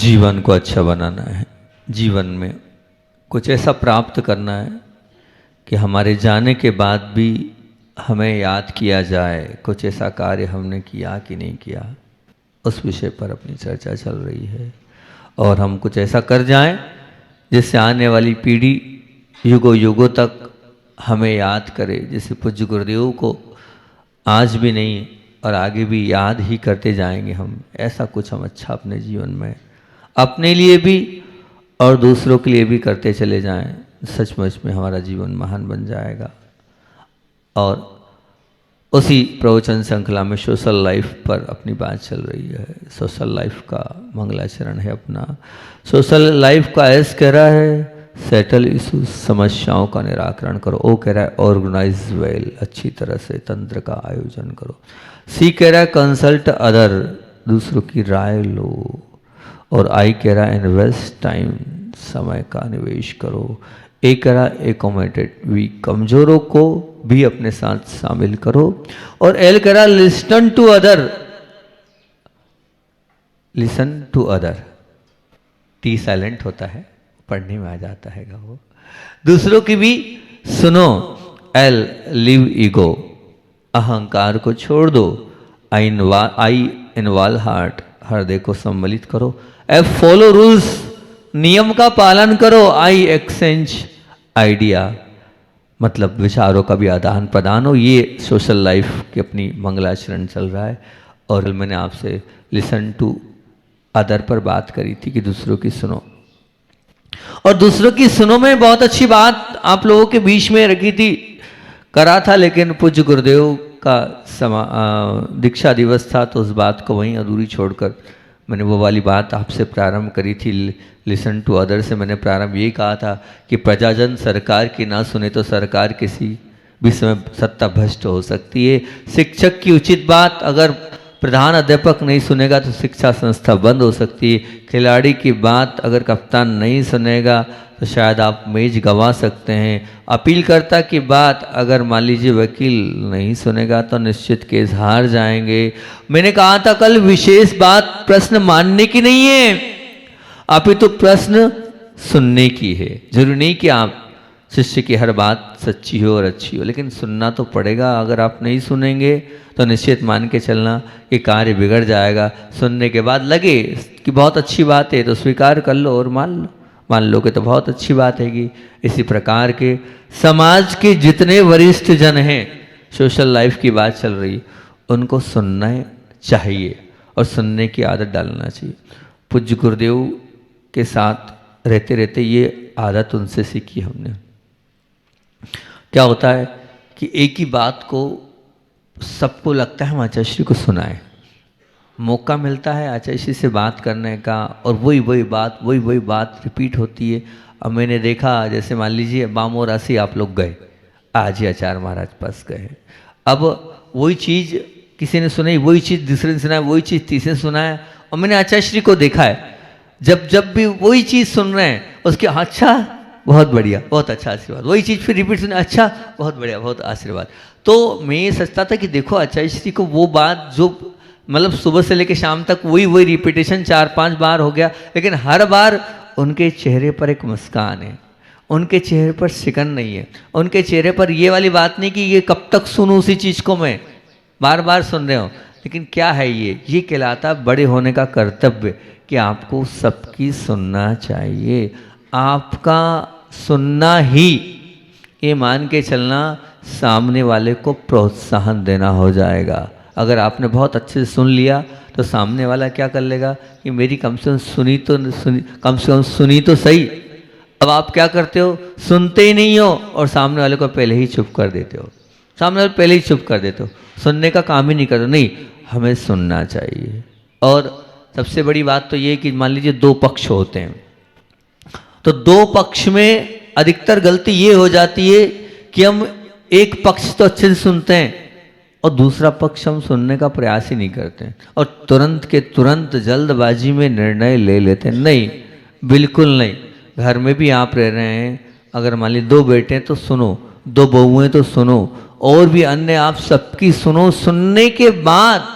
जीवन को अच्छा बनाना है, जीवन में कुछ ऐसा प्राप्त करना है कि हमारे जाने के बाद भी हमें याद किया जाए, कुछ ऐसा कार्य हमने किया कि नहीं किया, उस विषय पर अपनी चर्चा चल रही है। और हम कुछ ऐसा कर जाएं जिससे आने वाली पीढ़ी युगों युगों तक हमें याद करे, जैसे पूज्य गुरुदेव को आज भी नहीं और आगे भी याद ही करते जाएंगे हम। ऐसा कुछ हम अच्छा अपने जीवन में अपने लिए भी और दूसरों के लिए भी करते चले जाएं, सचमुच में हमारा जीवन महान बन जाएगा। और उसी प्रवचन श्रृंखला में सोशल लाइफ पर अपनी बात चल रही है। सोशल लाइफ का मंगलाचरण है अपना। सोशल लाइफ का एस कह रहा है सेटल इशूज, समस्याओं का निराकरण करो। ओ कह रहा है ऑर्गेनाइज वेल, अच्छी तरह से तंत्र का आयोजन करो। सी कह रहा है कंसल्ट अदर, दूसरों की राय लो। और आई कह रहा है इन्वेस्ट टाइम, समय का निवेश करो। ए कह रहा है एकोमोडेट वीक, कमजोरों को भी अपने साथ शामिल करो। और एल कह रहा है listen to other, listen to other. T silent होता है, पढ़ने में आ जाता है वो। दूसरों की भी सुनो। एल लिव ईगो, अहंकार को छोड़ दो। आई इनवॉल्व हार्ट, हृदय को सम्मिलित करो। एफ फॉलो रूल्स, नियम का पालन करो। आई एक्सचेंज आइडिया, मतलब विचारों का भी आदान प्रदान हो। ये सोशल लाइफ की अपनी मंगलाचरण चल रहा है। और मैंने आपसे लिसन टू अदर पर बात करी थी कि दूसरों की सुनो। और दूसरों की सुनो में बहुत अच्छी बात आप लोगों के बीच में रखी थी, करा था, लेकिन पूज्य गुरुदेव का दीक्षा दिवस था तो उस बात को वहीं अधूरी छोड़कर मैंने वो वाली बात आपसे प्रारंभ करी थी। लिसन टू अदर से मैंने प्रारंभ ये कहा था कि प्रजाजन सरकार की ना सुने तो सरकार किसी भी समय सत्ता भ्रष्ट हो सकती है। शिक्षक की उचित बात अगर प्रधान अध्यापक नहीं सुनेगा तो शिक्षा संस्था बंद हो सकती है। खिलाड़ी की बात अगर कप्तान नहीं सुनेगा तो शायद आप मैच गंवा सकते हैं। अपीलकर्ता की बात अगर मान लीजिए वकील नहीं सुनेगा तो निश्चित केस हार जाएंगे। मैंने कहा था कल विशेष बात प्रश्न मानने की नहीं है, अपितु प्रश्न सुनने की है। जरूरी नहीं कि आप शिष्य की हर बात सच्ची हो और अच्छी हो, लेकिन सुनना तो पड़ेगा। अगर आप नहीं सुनेंगे तो निश्चित मान के चलना कि कार्य बिगड़ जाएगा। सुनने के बाद लगे कि बहुत अच्छी बात है तो स्वीकार कर लो और मान लो कि तो बहुत अच्छी बात हैगी। इसी प्रकार के समाज के जितने वरिष्ठ जन हैं, सोशल लाइफ की बात चल रही, उनको सुनना चाहिए और सुनने की आदत डालना चाहिए। पूज्य गुरुदेव के साथ रहते रहते ये आदत उनसे सीखी हमने। क्या होता है कि एक ही बात को सबको लगता है हम आचार्य श्री को सुनाएं, मौका मिलता है आचार्य श्री से बात करने का और वही बात रिपीट होती है। अब मैंने देखा जैसे मान लीजिए बामोरासी आप लोग गए, आज ही आचार्य महाराज पास गए, अब वही चीज़ किसी ने सुनाई, वही चीज़ दूसरे ने सुनाया, वही चीज़ तीसरे ने सुनाया। और मैंने आचार्य श्री को देखा है जब भी वही चीज़ सुन रहे हैं उसके अच्छा बहुत बढ़िया, बहुत अच्छा आशीर्वाद, वही चीज़ फिर रिपीट सुने, अच्छा बहुत बढ़िया, बहुत आशीर्वाद। तो मैं ये सोचता था कि देखो आचार्य श्री को वो बात जो मतलब सुबह से लेकर शाम तक वही रिपीटेशन 4-5 बार हो गया, लेकिन हर बार उनके चेहरे पर एक मुस्कान है, उनके चेहरे पर शिकन नहीं है, उनके चेहरे पर ये वाली बात नहीं कि ये कब तक सुनूं उसी चीज़ को, मैं बार बार सुन रहे हो। लेकिन क्या है ये कहलाता बड़े होने का कर्तव्य कि आपको सबकी सुनना चाहिए। आपका सुनना ही ये मान के चलना सामने वाले को प्रोत्साहन देना हो जाएगा। अगर आपने बहुत अच्छे से सुन लिया तो सामने वाला क्या कर लेगा कि मेरी कम से कम सुनी तो सही। अब आप क्या करते हो, सुनते ही नहीं हो और सामने वाले को पहले ही चुप कर देते हो, सुनने का काम ही नहीं करते। नहीं, हमें सुनना चाहिए। और सबसे बड़ी बात तो ये कि मान लीजिए 2 पक्ष होते हैं तो 2 पक्ष में अधिकतर गलती ये हो जाती है कि हम एक पक्ष तो अच्छे से सुनते हैं और दूसरा पक्ष हम सुनने का प्रयास ही नहीं करते हैं और तुरंत के तुरंत जल्दबाजी में निर्णय ले लेते हैं। नहीं, बिल्कुल नहीं। घर में भी आप रह रहे हैं, अगर मान लीजिए 2 बेटे हैं तो सुनो, 2 बहुएं तो सुनो, और भी अन्य आप सबकी सुनो। सुनने के बाद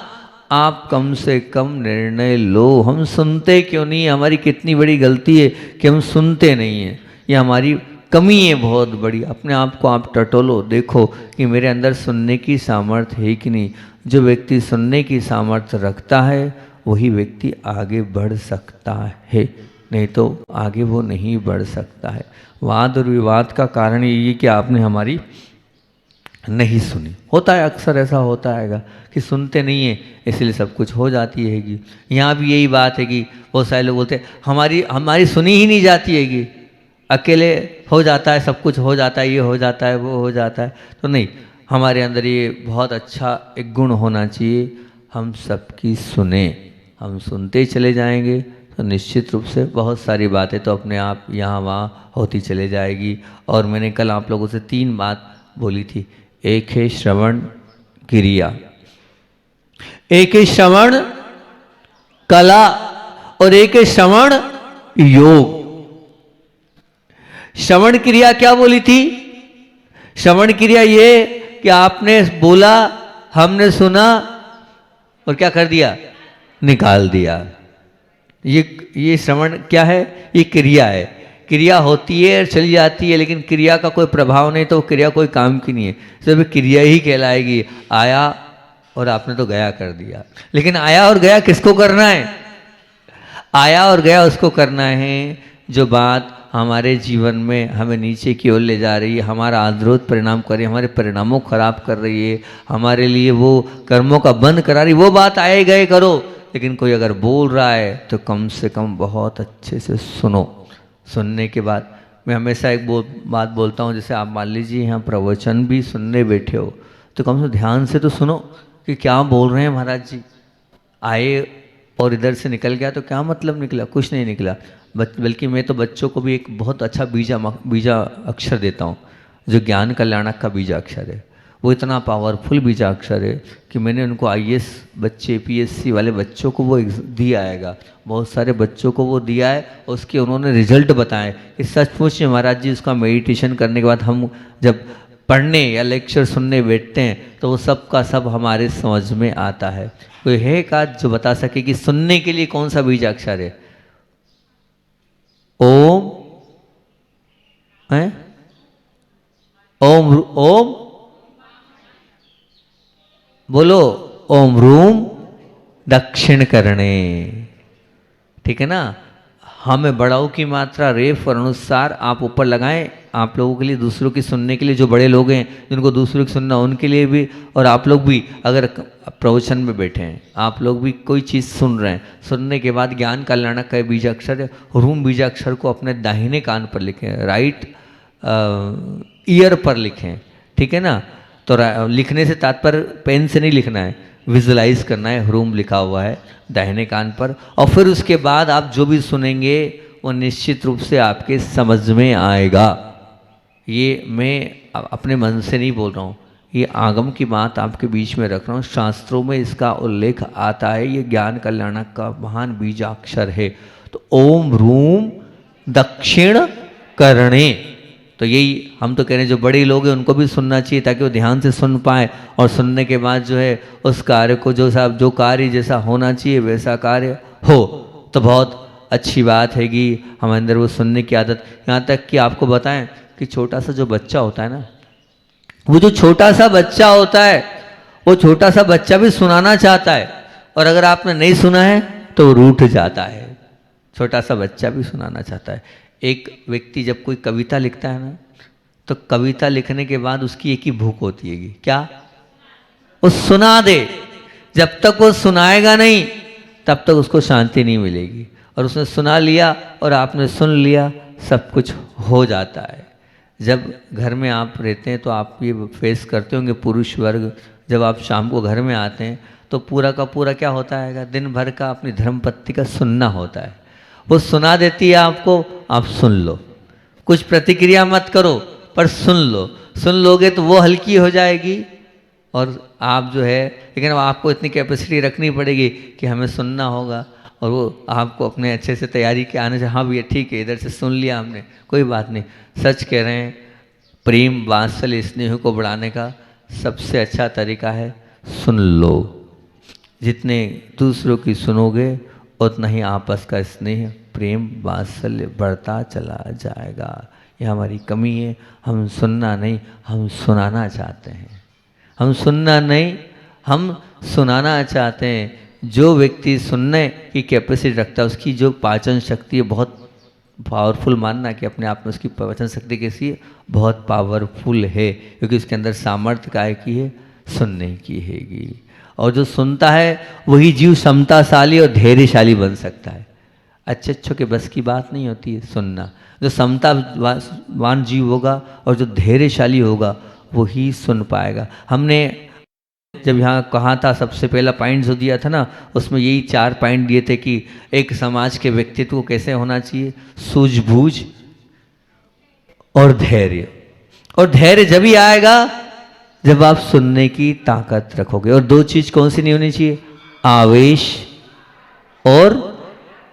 आप कम से कम निर्णय लो। हम सुनते क्यों नहीं? हमारी कितनी बड़ी गलती है कि हम सुनते नहीं हैं। ये हमारी कमी है बहुत बड़ी। अपने आप को आप टटोलो, देखो कि मेरे अंदर सुनने की सामर्थ्य है कि नहीं। जो व्यक्ति सुनने की सामर्थ्य रखता है वही व्यक्ति आगे बढ़ सकता है, नहीं तो आगे वो नहीं बढ़ सकता है। वाद और विवाद का कारण ये कि आपने हमारी नहीं सुनी। होता है, अक्सर ऐसा होता है कि सुनते नहीं है, इसलिए सब कुछ हो जाती हैगी। यहाँ भी यही बात है कि बहुत सारे लोग बोलते हैं हमारी हमारी सुनी ही नहीं जाती हैगी, अकेले हो जाता है, सब कुछ हो जाता है, ये हो जाता है, वो हो जाता है। तो नहीं, हमारे अंदर ये बहुत अच्छा एक गुण होना चाहिए, हम सबकी सुने। हम सुनते चले जाएंगे तो निश्चित रूप से बहुत सारी बातें तो अपने आप यहाँ वहाँ होती चले जाएगी। और मैंने कल आप लोगों से 3 बात बोली थी। एक है श्रवण क्रिया, एक है श्रवण कला, और एक है श्रवण योग। श्रवण क्रिया क्या बोली थी? श्रवण क्रिया ये कि आपने बोला, हमने सुना और क्या कर दिया? निकाल दिया। ये श्रवण क्या है? ये क्रिया है। क्रिया होती है और चली जाती है, लेकिन क्रिया का कोई प्रभाव नहीं, तो क्रिया कोई काम की नहीं है, सिर्फ क्रिया ही कहलाएगी। आया और आपने तो गया कर दिया। लेकिन आया और गया किसको करना है? आया और गया उसको करना है जो बात हमारे जीवन में हमें नीचे की ओर ले जा रही है, हमारा आद्रोत परिणाम कर रही है, हमारे परिणामों खराब कर रही है, हमारे लिए वो कर्मों का बंद करा रही, वो बात आए गए करो। लेकिन कोई अगर बोल रहा है तो कम से कम बहुत अच्छे से सुनो। सुनने के बाद मैं हमेशा एक बात बोलता हूँ, जैसे आप मान लीजिए यहाँ प्रवचन भी सुनने बैठे हो तो कम से ध्यान से तो सुनो कि क्या बोल रहे हैं महाराज जी। आए और इधर से निकल गया तो क्या मतलब निकला? कुछ नहीं निकला। बल्कि मैं तो बच्चों को भी एक बहुत अच्छा बीजा अक्षर देता हूँ, जो ज्ञान कल्याणक का बीजा अक्षर है। वो इतना पावरफुल बीजा अक्षर है कि मैंने उनको IAS बच्चे, PSC वाले बच्चों को वो दिया आएगा, बहुत सारे बच्चों को वो दिया है। उसके उन्होंने रिजल्ट बताए कि सचमुच में महाराज जी उसका मेडिटेशन करने के बाद हम जब पढ़ने या लेक्चर सुनने बैठते हैं तो वो सब का सब हमारे समझ में आता है। कोई है का जो बता सके कि सुनने के लिए कौन सा बीज अक्षर है? ओम है? ओम ओम बोलो, ओम रूम दक्षिण करणे। ठीक है ना? हमें बड़ाओं की मात्रा रेफ और अनुसार आप ऊपर लगाएं। आप लोगों के लिए, दूसरों की सुनने के लिए, जो बड़े लोग हैं जिनको दूसरों की सुनना, उनके लिए भी, और आप लोग भी अगर प्रवचन में बैठे हैं, आप लोग भी कोई चीज़ सुन रहे हैं, सुनने के बाद ज्ञान कल्याणक का बीजाक्षर है रूम बीजाक्षर को अपने दाहिने कान पर लिखें, राइट ईयर पर लिखें। ठीक है ना? तो लिखने से तात्पर्य पेन से नहीं लिखना है, विजुलाइज करना है। रूम लिखा हुआ है दाहिने कान पर, और फिर उसके बाद आप जो भी सुनेंगे वो निश्चित रूप से आपके समझ में आएगा। ये मैं अपने मन से नहीं बोल रहा हूँ, ये आगम की बात आपके बीच में रख रहा हूँ। शास्त्रों में इसका उल्लेख आता है, ये ज्ञान कल्याणक का महान बीजाक्षर है। तो ओम रूम दक्षिण करणे, तो यही हम तो कह रहे हैं जो बड़े लोग हैं उनको भी सुनना चाहिए, ताकि वो ध्यान से सुन पाए, और सुनने के बाद जो है उस कार्य को जो कार्य जैसा होना चाहिए वैसा कार्य हो, तो बहुत अच्छी बात है कि हमारे अंदर वो सुनने की आदत। यहाँ तक कि आपको बताएं कि छोटा सा जो बच्चा होता है ना, वो जो छोटा सा बच्चा होता है, वो छोटा सा बच्चा भी सुनाना चाहता है, और अगर आपने नहीं सुना है तो रूठ जाता है। छोटा सा बच्चा भी सुनाना चाहता है। एक व्यक्ति जब कोई कविता लिखता है ना, तो कविता लिखने के बाद उसकी एक ही भूख होती है, क्या? वो सुना दे। जब तक वो सुनाएगा नहीं तब तक उसको शांति नहीं मिलेगी। और उसने सुना लिया और आपने सुन लिया, सब कुछ हो जाता है। जब घर में आप रहते हैं तो आप ये फेस करते होंगे, पुरुष वर्ग जब आप शाम को घर में आते हैं तो पूरा का पूरा क्या होता है, दिन भर का अपनी धर्मपत्नी का सुनना होता है। वो सुना देती है आपको, आप सुन लो, कुछ प्रतिक्रिया मत करो पर सुन लो। सुन लोगे तो वो हल्की हो जाएगी और आप जो है, लेकिन आपको इतनी कैपेसिटी रखनी पड़ेगी कि हमें सुनना होगा, और वो आपको अपने अच्छे से तैयारी के आने से, हाँ भैया ठीक है इधर से सुन लिया हमने, कोई बात नहीं। सच कह रहे हैं, प्रेम वात्सल्य स्नेह को बढ़ाने का सबसे अच्छा तरीका है सुन लो। जितने दूसरों की सुनोगे उतना ही आपस का स्नेह प्रेम वात्सल्य बढ़ता चला जाएगा। यह हमारी कमी है, हम सुनना नहीं, हम सुनाना चाहते हैं। हम सुनना नहीं, हम सुनाना चाहते हैं। जो व्यक्ति सुनने की कैपेसिटी रखता है, उसकी जो पाचन शक्ति है बहुत पावरफुल, मानना कि अपने आप में उसकी पाचन शक्ति कैसी है, बहुत पावरफुल है, क्योंकि उसके अंदर सामर्थ्य काय की है, सुनने की हैगी। और जो सुनता है वही जीव समताशाली और धैर्यशाली बन सकता है। अच्छे अच्छों के बस की बात नहीं होती है सुनना। जो समतावान जीव होगा और जो धैर्यशाली होगा वही सुन पाएगा। हमने जब यहाँ कहा था, सबसे पहला पॉइंट जो दिया था ना, उसमें यही 4 पॉइंट दिए थे कि एक समाज के व्यक्तित्व को कैसे होना चाहिए, सूझबूझ और धैर्य। और धैर्य जब ही आएगा जब आप सुनने की ताकत रखोगे। और 2 चीज कौन सी नहीं होनी चाहिए, आवेश और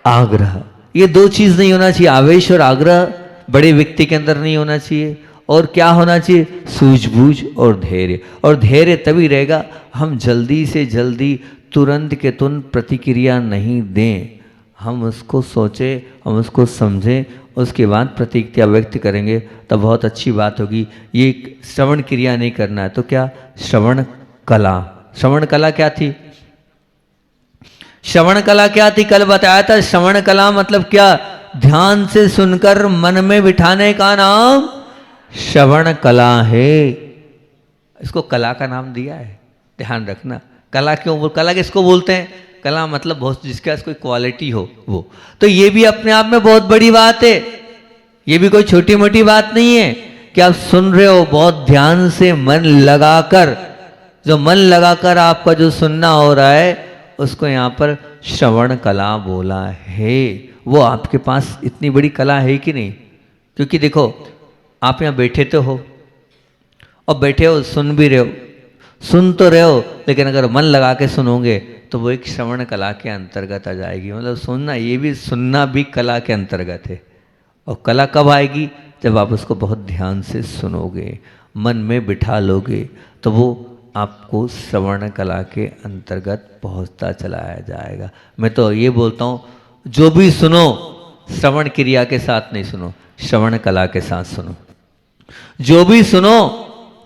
आग्रह। ये 2 चीज नहीं होना चाहिए, आवेश और आग्रह बड़े व्यक्ति के अंदर नहीं होना चाहिए। और क्या होना चाहिए, सूझबूझ और धैर्य। और धैर्य तभी रहेगा हम जल्दी से जल्दी तुरंत के तुरंत प्रतिक्रिया नहीं दें, हम उसको सोचें, हम उसको समझें, उसके बाद प्रतिक्रिया व्यक्त करेंगे, तब बहुत अच्छी बात होगी। ये श्रवण क्रिया नहीं करना है तो क्या, श्रवण कला। श्रवण कला क्या थी, श्रवण कला क्या थी, कल बताया था। श्रवण कला मतलब क्या, ध्यान से सुनकर मन में बिठाने का नाम श्रवण कला है। इसको कला का नाम दिया है, ध्यान रखना। कला क्यों, कला किसको बोलते हैं, कला मतलब बहुत जिसके पास कोई क्वालिटी हो वो। तो ये भी अपने आप में बहुत बड़ी बात है, ये भी कोई छोटी मोटी बात नहीं है कि आप सुन रहे हो बहुत ध्यान से मन लगाकर। जो मन लगाकर आपका जो सुनना हो रहा है उसको यहाँ पर श्रवण कला बोला है। वो आपके पास इतनी बड़ी कला है कि नहीं, क्योंकि देखो आप यहाँ बैठे तो हो और बैठे हो सुन भी रहे हो, सुन तो रहे हो, लेकिन अगर मन लगा के सुनोगे तो वो एक श्रवण कला के अंतर्गत आ जाएगी। मतलब सुनना, ये भी सुनना भी कला के अंतर्गत है। और कला कब आएगी, जब आप उसको बहुत ध्यान से सुनोगे, मन में बिठा लोगे, तो वो आपको श्रवण कला के अंतर्गत पहुंचता चलाया जाएगा। मैं तो ये बोलता हूँ, जो भी सुनो श्रवण क्रिया के साथ नहीं सुनो, श्रवण कला के साथ सुनो। जो भी सुनो,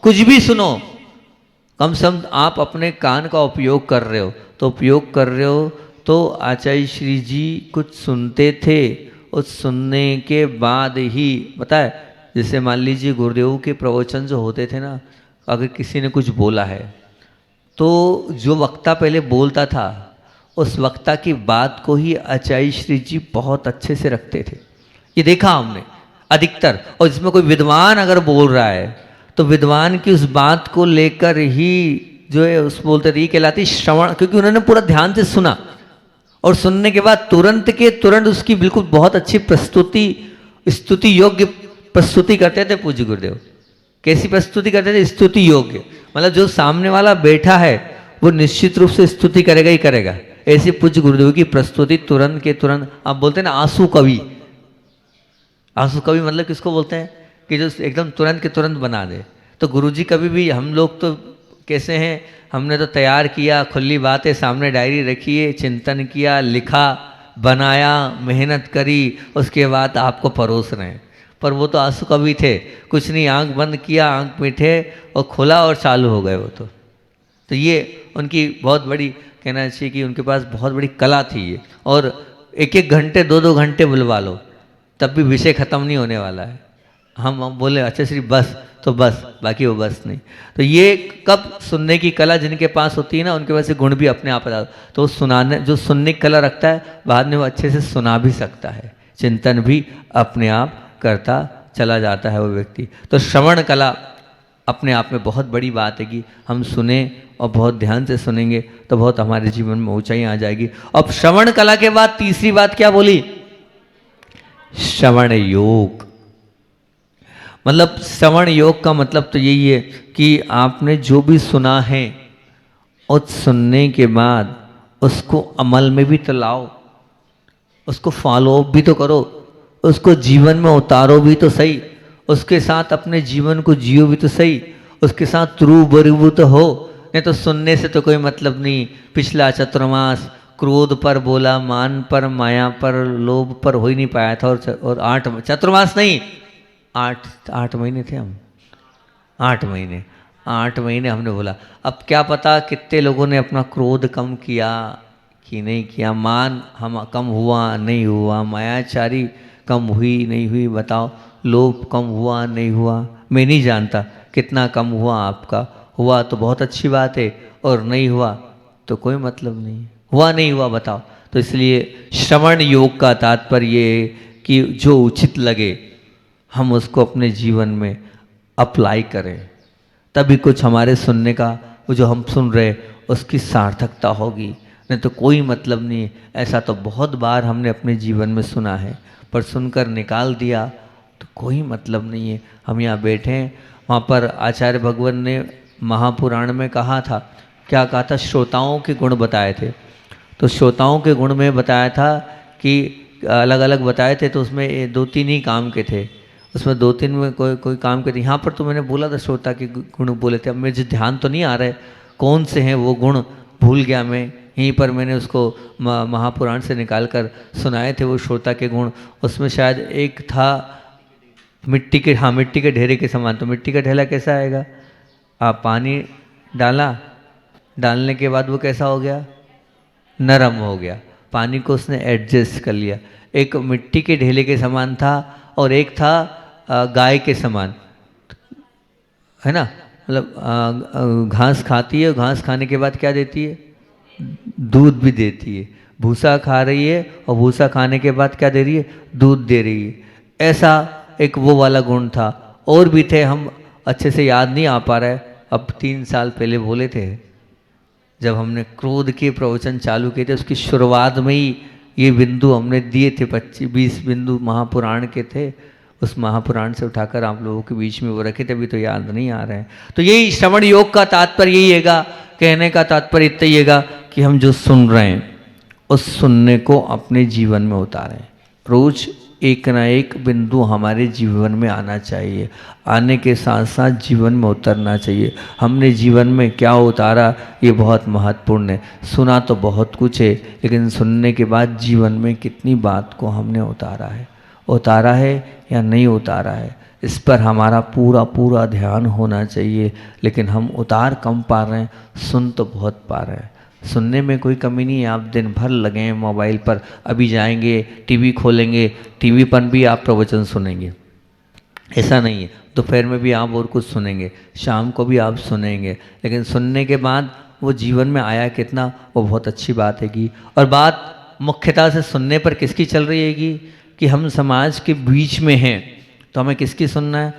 कुछ भी सुनो, कम से कम आप अपने कान का उपयोग कर रहे हो, तो उपयोग कर रहे हो तो आचार्य श्री जी कुछ सुनते थे, उस सुनने के बाद ही पता है, जैसे मान लीजिए गुरुदेव के प्रवचन जो होते थे ना, अगर किसी ने कुछ बोला है तो जो वक्ता पहले बोलता था उस वक्ता की बात को ही आचार्य श्री जी बहुत अच्छे से रखते थे। ये देखा हमने अधिकतर। और जिसमें कोई विद्वान अगर बोल रहा है तो विद्वान की उस बात को लेकर ही जो है उस बोलते रही कहलाती श्रवण, क्योंकि उन्होंने पूरा ध्यान से सुना और सुनने के बाद तुरंत के तुरंत उसकी बिल्कुल बहुत अच्छी प्रस्तुति, स्तुति योग्य प्रस्तुति करते थे पूज्य गुरुदेव। कैसी प्रस्तुति करते थे, स्तुति योग्य। मतलब जो सामने वाला बैठा है वो निश्चित रूप से स्तुति करेगा ही करेगा। ऐसे पूज्य गुरुदेव की प्रस्तुति तुरंत के तुरंत, आप बोलते हैं ना आंसू कवि। आंसू कवि मतलब किसको बोलते हैं, कि जो एकदम तुरंत के तुरंत बना दे। तो गुरुजी कभी भी, हम लोग तो कैसे हैं, हमने तो तैयार किया, खुली बात है, सामने डायरी रखी है, चिंतन किया, लिखा, बनाया, मेहनत करी, उसके बाद आपको परोस रहे हैं। पर वो तो आंसू कवि थे, कुछ नहीं, आंख बंद किया, आंख मीठे और खुला और चालू हो गए वो तो ये उनकी बहुत बड़ी, कहना चाहिए कि उनके पास बहुत बड़ी कला थी ये। और 1-1 घंटे 2-2 घंटे बुलवा लो तब भी विषय खत्म नहीं होने वाला है। हम बोले अच्छा श्री बस, तो बस, बाकी वो बस नहीं। तो ये कब सुनने की कला जिनके पास होती है ना, उनके पास गुण भी अपने आप आ जाता है। तो सुनाने, जो सुनने की कला रखता है बाद में वो अच्छे से सुना भी सकता है, चिंतन भी अपने आप करता चला जाता है वो व्यक्ति। तो श्रवण कला अपने आप में बहुत बड़ी बात है कि हम सुने और बहुत ध्यान से सुनेंगे तो बहुत हमारे जीवन में ऊंचाई आ जाएगी। अब श्रवण कला के बाद तीसरी बात क्या बोली, श्रवण योग। मतलब श्रवण योग का मतलब तो यही है कि आपने जो भी सुना है उस सुनने के बाद उसको अमल में भी तो लाओ, उसको फॉलो अप भी तो करो, उसको जीवन में उतारो भी तो सही, उसके साथ अपने जीवन को जियो भी तो सही, उसके साथ रूबरू तो हो। नहीं तो सुनने से तो कोई मतलब नहीं। पिछला चतुर्मास क्रोध पर बोला, मान पर, माया पर, लोभ पर हो ही नहीं पाया था। और 8 चतुर्मास नहीं, 8 महीने थे हम, 8 महीने हमने बोला। अब क्या पता कितने लोगों ने अपना क्रोध कम किया कि नहीं किया, मान हम कम हुआ नहीं हुआ, मायाचारी कम हुई नहीं हुई, बताओ, लोभ कम हुआ नहीं हुआ, मैं नहीं जानता कितना कम हुआ आपका। हुआ तो बहुत अच्छी बात है, और नहीं हुआ तो कोई मतलब नहीं, हुआ नहीं हुआ बताओ। तो इसलिए श्रवण योग का तात्पर्य ये है कि जो उचित लगे हम उसको अपने जीवन में अप्लाई करें, तभी कुछ हमारे सुनने का, वो जो हम सुन रहे उसकी सार्थकता होगी। नहीं तो कोई मतलब नहीं। ऐसा तो बहुत बार हमने अपने जीवन में सुना है, पर सुनकर निकाल दिया तो कोई मतलब नहीं है। हम यहाँ बैठे हैं, वहाँ पर आचार्य भगवान ने महापुराण में कहा था, क्या कहा था, श्रोताओं के गुण बताए थे। तो श्रोताओं के गुण में बताया था कि अलग अलग बताए थे, तो उसमें 2-3 ही काम के थे, उसमें 2-3 में कोई काम के थे। यहाँ पर तो मैंने बोला था श्रोता के गुण बोले थे, अब मुझे ध्यान तो नहीं आ रहा है कौन से हैं वो गुण, भूल गया मैं। यहीं पर मैंने उसको महापुराण से निकाल कर सुनाए थे वो श्रोता के गुण। उसमें शायद एक था मिट्टी के, हाँ मिट्टी के ढेरे के समान। तो मिट्टी का ढेला कैसा आएगा, आप पानी डाला, डालने के बाद वो कैसा हो गया, नरम हो गया, पानी को उसने एडजस्ट कर लिया। एक मिट्टी के ढेले के समान था, और एक था गाय के समान, है ना, मतलब घास खाती है, घास खाने के बाद क्या देती है, दूध भी देती है। भूसा खा रही है और भूसा खाने के बाद क्या दे रही है, दूध दे रही है। ऐसा एक वो वाला गुण था। और भी थे, हम अच्छे से याद नहीं आ पा रहा है। अब 3 साल पहले बोले थे, जब हमने क्रोध के प्रवचन चालू किए थे, उसकी शुरुआत में ही ये बिंदु हमने दिए थे, 25-20 बिंदु महापुराण के थे। उस महापुराण से उठाकर आप लोगों के बीच में वो रखे थे, अभी तो याद नहीं आ रहे हैं। तो यही श्रवण योग का तात्पर्य यही हैगा, कहने का तात्पर्य इतना ही हैगा कि हम जो सुन रहे हैं उस सुनने को अपने जीवन में उतारें। रोज एक ना एक बिंदु हमारे जीवन में आना चाहिए, आने के साथ साथ जीवन में उतरना चाहिए। हमने जीवन में क्या उतारा ये बहुत महत्वपूर्ण है। सुना तो बहुत कुछ है, लेकिन सुनने के बाद जीवन में कितनी बात को हमने उतारा है या नहीं उतारा है, इस पर हमारा पूरा ध्यान होना चाहिए। लेकिन हम उतार कम पा रहे हैं, सुन तो बहुत पा रहे हैं। सुनने में कोई कमी नहीं है, आप दिन भर लगे हैं मोबाइल पर, अभी जाएंगे टीवी खोलेंगे, टीवी पर भी आप प्रवचन सुनेंगे, ऐसा नहीं है। दोपहर में भी आप और कुछ सुनेंगे, शाम को भी आप सुनेंगे, लेकिन सुनने के बाद वो जीवन में आया कितना, वो बहुत अच्छी बात हैगी। और बात मुख्यतः से सुनने पर किसकी चल रही हैगी कि हम समाज के बीच में हैं, तो हमें किसकी सुनना है,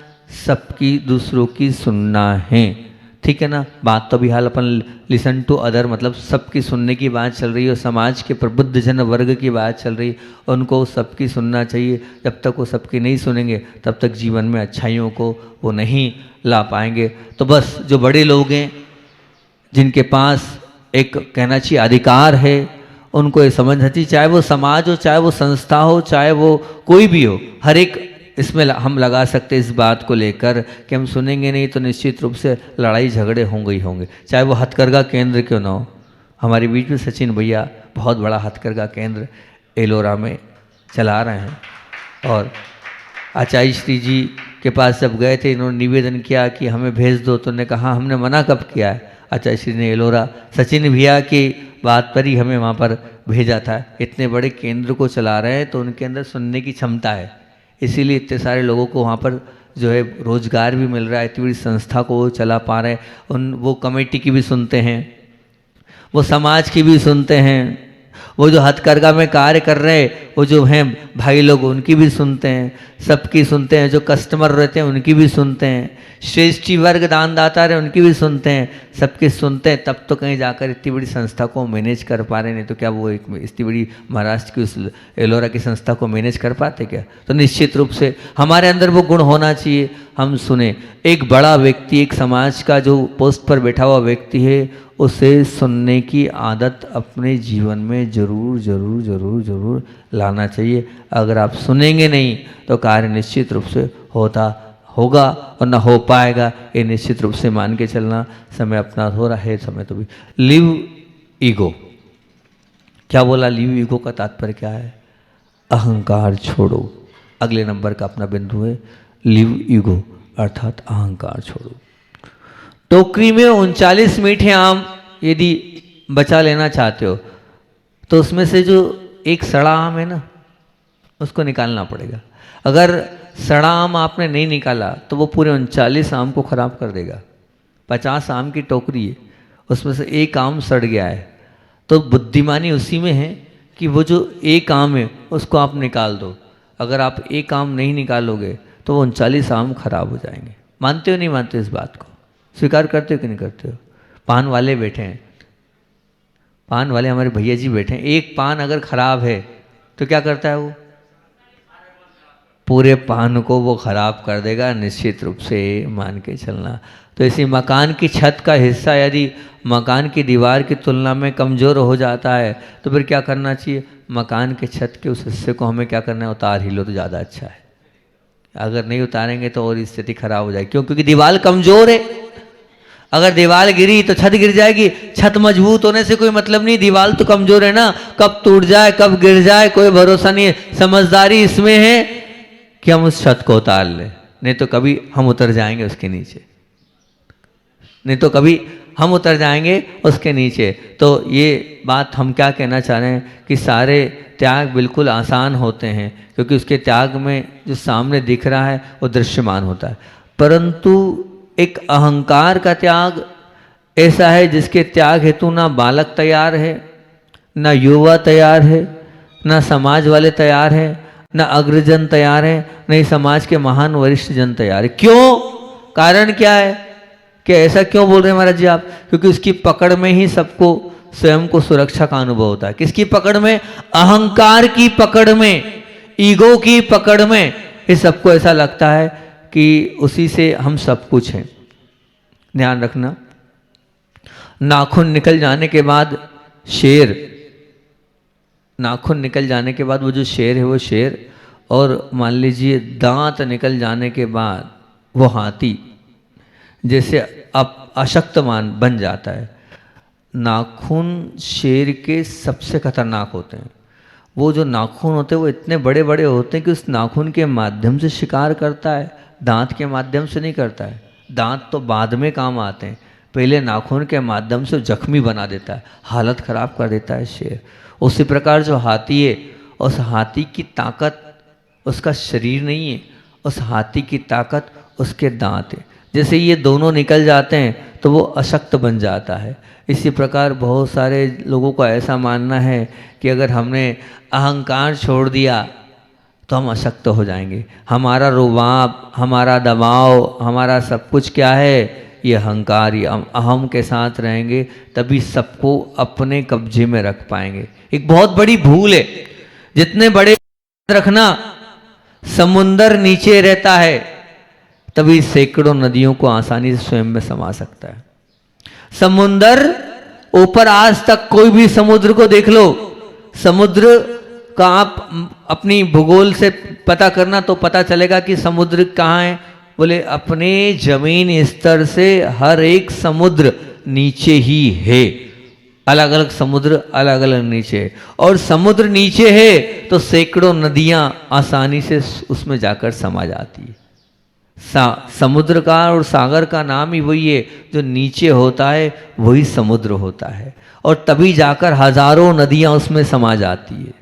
सबकी, दूसरों की सुनना है, ठीक है ना। बात तो भी हाल अपन लिसन टू अदर, मतलब सबकी सुनने की बात चल रही है, और समाज के प्रबुद्ध जन वर्ग की बात चल रही है, उनको सबकी सुनना चाहिए। जब तक वो सबकी नहीं सुनेंगे तब तक जीवन में अच्छाइयों को वो नहीं ला पाएंगे। तो बस जो बड़े लोग हैं, जिनके पास एक कहना चाहिए अधिकार है, उनको ये समझना चाहिए, चाहे वो समाज हो, चाहे वो संस्था हो, चाहे वो कोई भी हो, हर एक इसमें हम लगा सकते हैं इस बात को लेकर कि हम सुनेंगे नहीं तो निश्चित रूप से लड़ाई झगड़े होंगे ही होंगे, चाहे वो हथकरघा केंद्र क्यों ना हो। हमारे बीच में सचिन भैया बहुत बड़ा हथकरघा केंद्र एलोरा में चला रहे हैं, और आचार्य श्री जी के पास जब गए थे, इन्होंने निवेदन किया कि हमें भेज दो, तो उन्होंने कहा हमने मना कब किया है। आचार्य श्री ने एलोरा सचिन भैया की बात पर ही हमें वहाँ पर भेजा था। इतने बड़े केंद्र को चला रहे हैं तो उनके अंदर सुनने की क्षमता है, इसीलिए इतने सारे लोगों को वहाँ पर जो है रोजगार भी मिल रहा है, इतनी बड़ी संस्था को वो चला पा रहे हैं। वो कमेटी की भी सुनते हैं, वो समाज की भी सुनते हैं, वो जो हथकरघा में कार्य कर रहे हैं वो जो हैं भाई लोग उनकी भी सुनते हैं, सबकी सुनते हैं, जो कस्टमर रहते हैं उनकी भी सुनते हैं, श्रेष्ठी वर्ग दानदाता रहे उनकी भी सुनते हैं, सबके सुनते हैं, तब तो कहीं जाकर इतनी बड़ी संस्था को मैनेज कर पा रहे। नहीं तो क्या वो एक इतनी बड़ी महाराष्ट्र की उस एलोरा की संस्था को मैनेज कर पाते क्या। तो निश्चित रूप से हमारे अंदर वो गुण होना चाहिए, हम सुने। एक बड़ा व्यक्ति, एक समाज का जो पोस्ट पर बैठा हुआ व्यक्ति है, उसे सुनने की आदत अपने जीवन में जरूर जरूर जरूर जरूर लाना चाहिए। अगर आप सुनेंगे नहीं तो कार्य निश्चित रूप से होगा और ना हो पाएगा, ये निश्चित रूप से मान के चलना। समय अपना हो रहा है, समय तो भी। लिव ईगो, क्या बोला? लिव ईगो का तात्पर्य क्या है? अहंकार छोड़ो। अगले नंबर का अपना बिंदु है लिव ईगो, अर्थात अहंकार छोड़ो। टोकरी में 39 मीठे आम यदि बचा लेना चाहते हो तो उसमें से जो एक सड़ा आम है ना, उसको निकालना पड़ेगा। अगर सड़ा आम आपने नहीं निकाला तो वो पूरे 39 आम को खराब कर देगा। 50 आम की टोकरी है, उसमें से एक आम सड़ गया है, तो बुद्धिमानी उसी में है कि वो जो एक आम है उसको आप निकाल दो। अगर आप एक आम नहीं निकालोगे तो वो 39 आम खराब हो जाएंगे। मानते हो नहीं मानते हो इस बात को? स्वीकार करते हो कि नहीं करते हो? पान वाले बैठे हैं, पान वाले हमारे भैया जी बैठे हैं, एक पान अगर खराब है तो क्या करता है वो? पूरे पान को वो खराब कर देगा, निश्चित रूप से मान के चलना। तो इसी मकान की छत का हिस्सा यदि मकान की दीवार की तुलना में कमज़ोर हो जाता है तो फिर क्या करना चाहिए? मकान के छत के उस हिस्से को हमें क्या करना है? उतार ही लो तो ज़्यादा अच्छा है। अगर नहीं उतारेंगे तो और स्थिति खराब हो जाएगी। क्यों? क्योंकि दीवार कमज़ोर है। अगर दीवार गिरी तो छत गिर जाएगी। छत मजबूत होने से कोई मतलब नहीं, दीवार तो कमज़ोर है ना, कब टूट जाए कब गिर जाए कोई भरोसा नहीं है। समझदारी इसमें है कि हम उस छत को उतार लें, नहीं तो कभी हम उतर जाएंगे उसके नीचे, नहीं तो कभी हम उतर जाएंगे उसके नीचे। तो ये बात हम क्या कहना चाह रहे हैं कि सारे त्याग बिल्कुल आसान होते हैं, क्योंकि उसके त्याग में जो सामने दिख रहा है वो दृश्यमान होता है। परंतु एक अहंकार का त्याग ऐसा है जिसके त्याग हेतु ना बालक तैयार है, ना युवा तैयार है, ना समाज वाले तैयार है, ना अग्रजन तैयार है, नहीं समाज के महान वरिष्ठ जन तैयार है। क्यों? कारण क्या है? कि ऐसा क्यों बोल रहे हैं महाराज जी आप? क्योंकि उसकी पकड़ में ही सबको स्वयं को सुरक्षा का अनुभव होता है। किसकी पकड़ में? अहंकार की पकड़ में, ईगो की पकड़ में। ये सबको ऐसा लगता है कि उसी से हम सब कुछ हैं। ध्यान रखना, नाखून निकल जाने के बाद शेर, नाखून निकल जाने के बाद वो जो शेर है वो शेर, और मान लीजिए दांत निकल जाने के बाद वो हाथी जैसे अब अशक्तमान बन जाता है। नाखून शेर के सबसे खतरनाक होते हैं। वो जो नाखून होते हैं वो इतने बड़े बड़े होते हैं कि उस नाखून के माध्यम से शिकार करता है, दांत के माध्यम से नहीं करता है। दांत तो बाद में काम आते हैं, पहले नाखून के माध्यम से जख्मी बना देता है, हालत खराब कर देता है शेर। उसी प्रकार जो हाथी है, उस हाथी की ताकत उसका शरीर नहीं है, उस हाथी की ताकत उसके दांत है। जैसे ये दोनों निकल जाते हैं तो वो अशक्त बन जाता है। इसी प्रकार बहुत सारे लोगों को ऐसा मानना है कि अगर हमने अहंकार छोड़ दिया तो हम अशक्त हो जाएंगे। हमारा रुबाब, हमारा दबाव, हमारा सब कुछ क्या है? ये अहंकार, ये अहम के साथ रहेंगे तभी सबको अपने कब्जे में रख पाएंगे। एक बहुत बड़ी भूल है। जितने बड़े रखना, समुंदर नीचे रहता है तभी सैकड़ों नदियों को आसानी से स्वयं में समा सकता है। समुंदर ऊपर, आज तक कोई भी समुद्र को देख लो, समुद्र का आप अपनी भूगोल से पता करना तो पता चलेगा कि समुद्र कहाँ है। बोले अपने जमीन स्तर से हर एक समुद्र नीचे ही है। अलग अलग समुद्र अलग अलग नीचे, और समुद्र नीचे है तो सैकड़ों नदियां आसानी से उसमें जाकर समा जाती है। समुद्र का और सागर का नाम ही वही है, जो नीचे होता है वही समुद्र होता है, और तभी जाकर हजारों नदियां उसमें समा जाती है।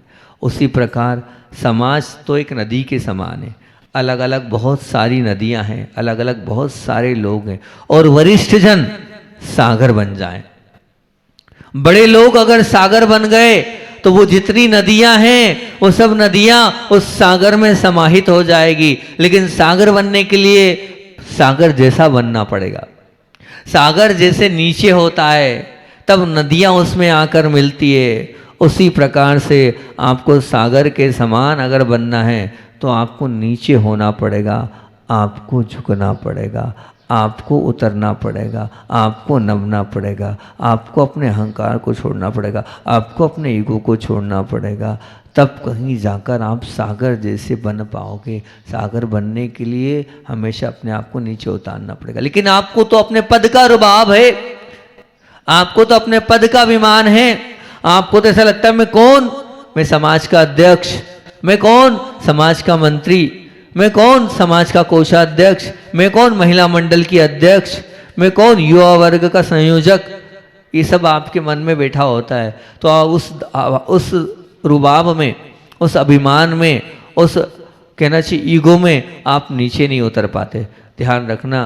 उसी प्रकार समाज तो एक नदी के समान है। अलग अलग बहुत सारी नदियां हैं, अलग अलग बहुत सारे लोग हैं, और वरिष्ठ जन सागर बन जाएं। बड़े लोग अगर सागर बन गए तो वो जितनी नदियां हैं वो सब नदियां उस सागर में समाहित हो जाएगी। लेकिन सागर बनने के लिए सागर जैसा बनना पड़ेगा। सागर जैसे नीचे होता है तब नदियां उसमें आकर मिलती है। उसी प्रकार से आपको सागर के समान अगर बनना है तो आपको नीचे होना पड़ेगा, आपको झुकना पड़ेगा, आपको उतरना पड़ेगा, आपको नमना पड़ेगा, आपको अपने अहंकार को छोड़ना पड़ेगा, आपको अपने ईगो को छोड़ना पड़ेगा। तब कहीं जाकर आप सागर जैसे बन पाओगे। सागर बनने के लिए हमेशा अपने आप को नीचे उतारना पड़ेगा। लेकिन आपको तो अपने पद का रुबाब है, आपको तो अपने पद का अभिमान है। आपको तो ऐसा लगता है मैं कौन, मैं समाज का अध्यक्ष, मैं कौन समाज का मंत्री, मैं कौन समाज का कोषाध्यक्ष, मैं कौन महिला मंडल की अध्यक्ष, मैं कौन युवा वर्ग का संयोजक। ये सब आपके मन में बैठा होता है। तो उस रुबाब में, उस अभिमान में, उस कहना चाहिए ईगो में आप नीचे नहीं उतर पाते। ध्यान रखना,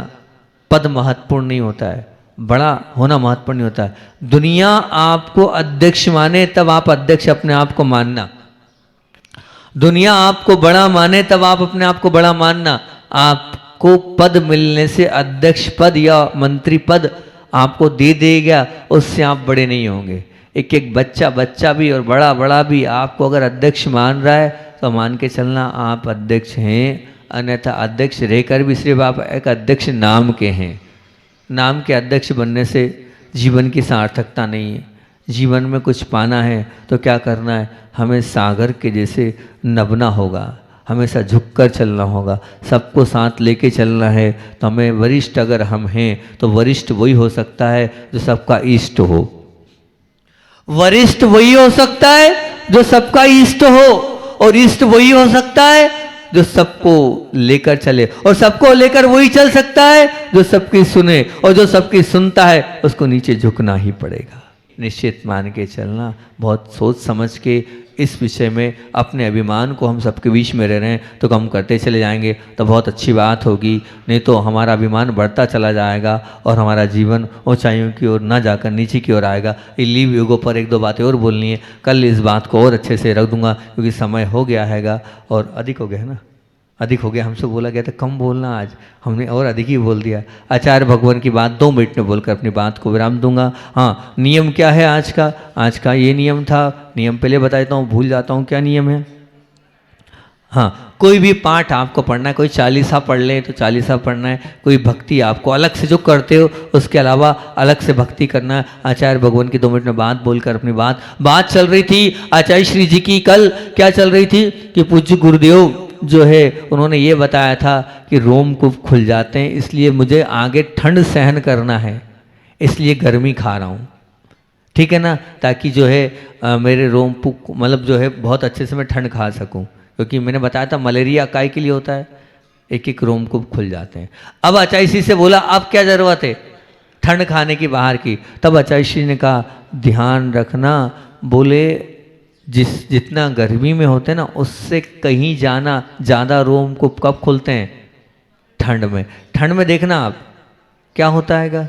पद महत्वपूर्ण नहीं होता है, बड़ा होना महत्वपूर्ण नहीं होता है। दुनिया आपको अध्यक्ष माने तब आप अध्यक्ष अपने आप को मानना, दुनिया आपको बड़ा माने तब आप अपने आप को बड़ा मानना। आपको पद मिलने से, अध्यक्ष पद या मंत्री पद आपको दे देगा, उससे आप बड़े नहीं होंगे। एक एक बच्चा भी और बड़ा भी आपको अगर अध्यक्ष मान रहा है तो मान के चलना आप अध्यक्ष हैं, अन्यथा अध्यक्ष रहकर भी सिर्फ आप एक अध्यक्ष नाम के हैं। नाम के अध्यक्ष बनने से जीवन की सार्थकता नहीं है। जीवन में कुछ पाना है तो क्या करना है, हमें सागर के जैसे नभना होगा, हमेशा झुककर चलना होगा, सबको साथ लेके चलना है। तो हमें वरिष्ठ अगर हम हैं तो वरिष्ठ वही हो सकता है जो सबका इष्ट हो, वरिष्ठ वही हो सकता है जो सबका इष्ट हो, और इष्ट वही हो सकता है जो सबको लेकर चले, और सबको लेकर वही चल सकता है जो सबकी सुने, और जो सबकी सुनता है उसको नीचे झुकना ही पड़ेगा। निश्चित मान के चलना, बहुत सोच समझ के इस विषय में अपने अभिमान को हम सबके बीच में रह रहे हैं तो कम करते चले जाएंगे तो बहुत अच्छी बात होगी। नहीं तो हमारा अभिमान बढ़ता चला जाएगा और हमारा जीवन ऊंचाइयों की ओर ना जाकर नीचे की ओर आएगा। लीव ईगो पर एक दो बातें और बोलनी है, कल इस बात को और अच्छे से रख दूंगा क्योंकि समय हो गया हैगा और अधिक हो गया है ना, अधिक हो गया। हमसे बोला गया था कम बोलना, आज हमने और अधिक ही बोल दिया। आचार्य भगवान की बात 2 मिनट में बोलकर अपनी बात को विराम दूंगा। हाँ, नियम क्या है आज का ये नियम था, नियम पहले बता देता हूँ, भूल जाता हूँ क्या नियम है। हाँ, कोई भी पाठ आपको पढ़ना है, कोई चालीसा पढ़ ले तो चालीसा पढ़ना है, कोई भक्ति आपको अलग से जो करते हो उसके अलावा अलग से भक्ति करना है। आचार्य भगवान की 2 मिनट में बात बोलकर अपनी बात चल रही थी आचार्य श्री जी की। कल क्या चल रही थी कि पूज्य गुरुदेव जो है उन्होंने ये बताया था कि रोमकूप खुल जाते हैं, इसलिए मुझे आगे ठंड सहन करना है, इसलिए गर्मी खा रहा हूँ, ठीक है ना, ताकि जो है मेरे रोमकूप मतलब जो है बहुत अच्छे से मैं ठंड खा सकूँ। क्योंकि मैंने बताया था मलेरिया काय के लिए होता है, एक रोमकूप खुल जाते हैं। अब आचार्य श्री से बोला अब क्या ज़रूरत है ठंड खाने की बाहर की, तब आचार्य श्री ने कहा ध्यान रखना, बोले जितना गर्मी में होते हैं ना उससे कहीं ज़्यादा रोमकूप कब खुलते हैं, ठंड में। ठंड में देखना आप क्या होता है,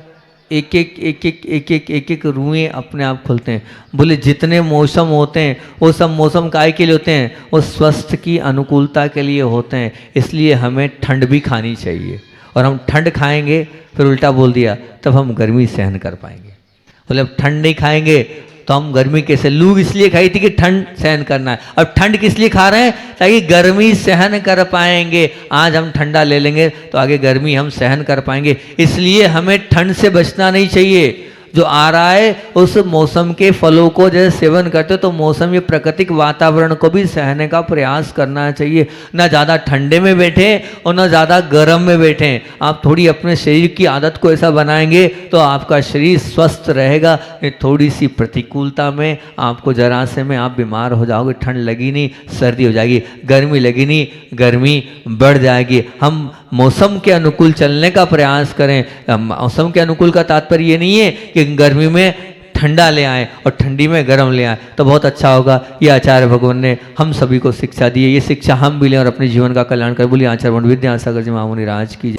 एक रुएं अपने आप खुलते हैं। बोले जितने मौसम होते हैं वो सब मौसम काय के लिए होते हैं, वो स्वास्थ्य की अनुकूलता के लिए होते हैं, इसलिए हमें ठंड भी खानी चाहिए। और हम ठंड खाएंगे, फिर उल्टा बोल दिया, तब हम गर्मी सहन कर पाएंगे। बोले अब ठंड नहीं खाएंगे तो हम गर्मी कैसे, लू इसलिए खाई थी कि ठंड सहन करना है, अब ठंड किस लिए खा रहे हैं ताकि गर्मी सहन कर पाएंगे। आज हम ठंडा ले लेंगे तो आगे गर्मी हम सहन कर पाएंगे, इसलिए हमें ठंड से बचना नहीं चाहिए। जो आ रहा है उस मौसम के फलों को जैसे सेवन करते तो मौसम या प्राकृतिक वातावरण को भी सहने का प्रयास करना चाहिए। ना ज़्यादा ठंडे में बैठे और ना ज़्यादा गर्म में बैठे। आप थोड़ी अपने शरीर की आदत को ऐसा बनाएंगे तो आपका शरीर स्वस्थ रहेगा। थोड़ी सी प्रतिकूलता में आपको जरा से में आप बीमार हो जाओगे, ठंड लगी नहीं सर्दी हो जाएगी, गर्मी लगी नहीं गर्मी बढ़ जाएगी। हम मौसम के अनुकूल चलने का प्रयास करें। मौसम के अनुकूल का तात्पर्य ये नहीं है कि गर्मी में ठंडा ले आए और ठंडी में गर्म ले आए तो बहुत अच्छा होगा। ये आचार्य भगवान ने हम सभी को शिक्षा दी है, ये शिक्षा हम भी लें और अपने जीवन का कल्याण कर। बोलिए आचार्य विद्यासागर जी महामुनि राज की।